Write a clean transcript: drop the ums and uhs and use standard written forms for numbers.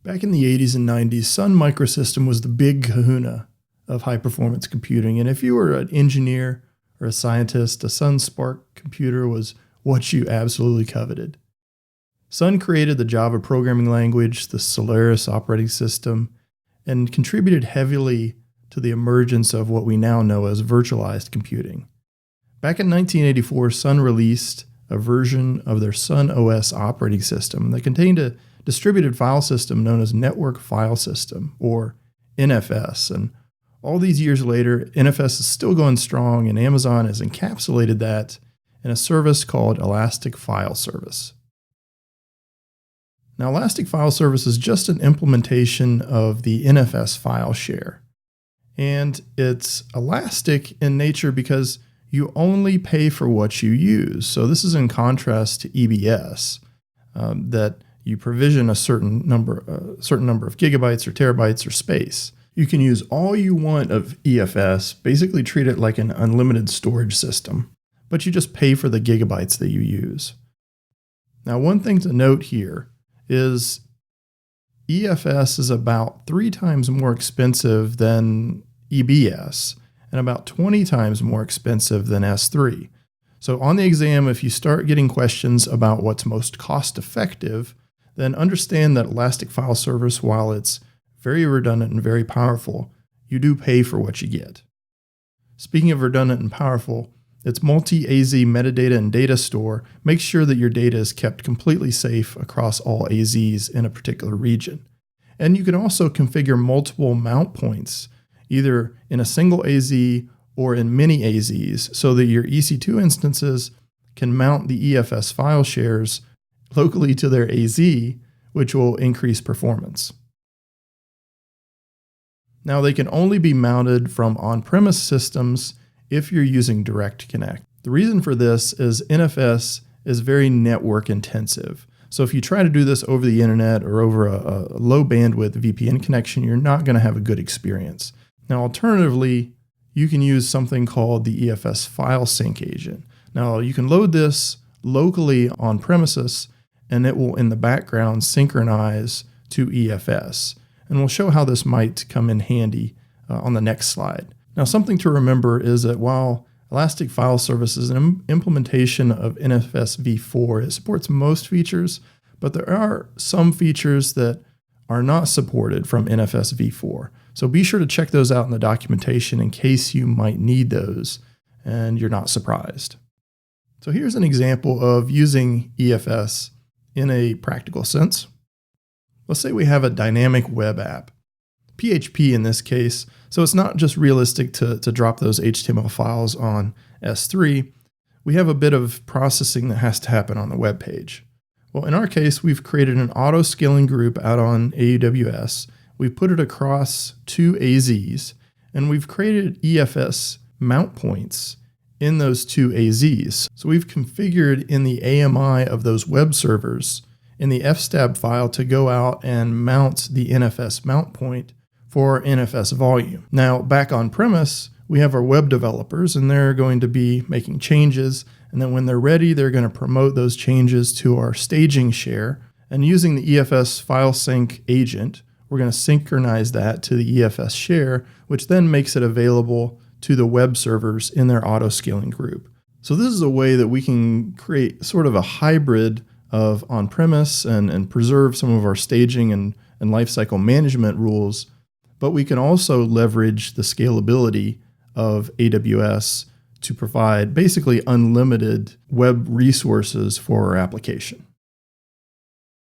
Back in the 80s and 90s, Sun Microsystem was the big kahuna of high-performance computing. And if you were an engineer or a scientist, a Sun SPARC computer was what you absolutely coveted. Sun created the Java programming language, the Solaris operating system, and contributed heavily to the emergence of what we now know as virtualized computing. Back in 1984, Sun released a version of their Sun OS operating system that contained a distributed file system known as Network File System, or NFS. And all these years later, NFS is still going strong, and Amazon has encapsulated that in a service called Elastic File Service. Now, Elastic File Service is just an implementation of the NFS file share. And it's elastic in nature because you only pay for what you use. So this is in contrast to EBS, that you provision a certain number of gigabytes or terabytes or space. You can use all you want of EFS, basically treat it like an unlimited storage system, but you just pay for the gigabytes that you use. Now, one thing to note here is EFS is about 3 times more expensive than EBS and about 20 times more expensive than S3. So on the exam, if you start getting questions about what's most cost effective, then understand that Elastic File Service, while it's very redundant and very powerful, you do pay for what you get. Speaking of redundant and powerful, its multi-AZ metadata and data store makes sure that your data is kept completely safe across all AZs in a particular region. And you can also configure multiple mount points, either in a single AZ or in many AZs, so that your EC2 instances can mount the EFS file shares locally to their AZ, which will increase performance. Now, they can only be mounted from on-premise systems if you're using Direct Connect. The reason for this is NFS is very network intensive. So if you try to do this over the internet or over a low bandwidth VPN connection, you're not going to have a good experience. Now, alternatively, you can use something called the EFS file sync agent. Now, you can load this locally on premises, and it will in the background synchronize to EFS. And we'll show how this might come in handy on the next slide. Now, something to remember is that while Elastic File Service is an implementation of NFS v4, it supports most features, but there are some features that are not supported from NFS v4. So be sure to check those out in the documentation in case you might need those and you're not surprised. So here's an example of using EFS in a practical sense. Let's say we have a dynamic web app, PHP in this case, so it's not just realistic to drop those HTML files on S3. We have a bit of processing that has to happen on the web page. Well, in our case, we've created an auto-scaling group out on AWS. We've put it across 2 AZs, and we've created EFS mount points in those 2 AZs. So we've configured in the AMI of those web servers in the fstab file to go out and mount the NFS mount point for NFS volume. Now, back on premise, we have our web developers, and they're going to be making changes. And then when they're ready, they're going to promote those changes to our staging share. And using the EFS file sync agent, we're going to synchronize that to the EFS share, which then makes it available to the web servers in their auto-scaling group. So this is a way that we can create sort of a hybrid of on-premise and preserve some of our staging and lifecycle management rules, but we can also leverage the scalability of AWS to provide basically unlimited web resources for our application.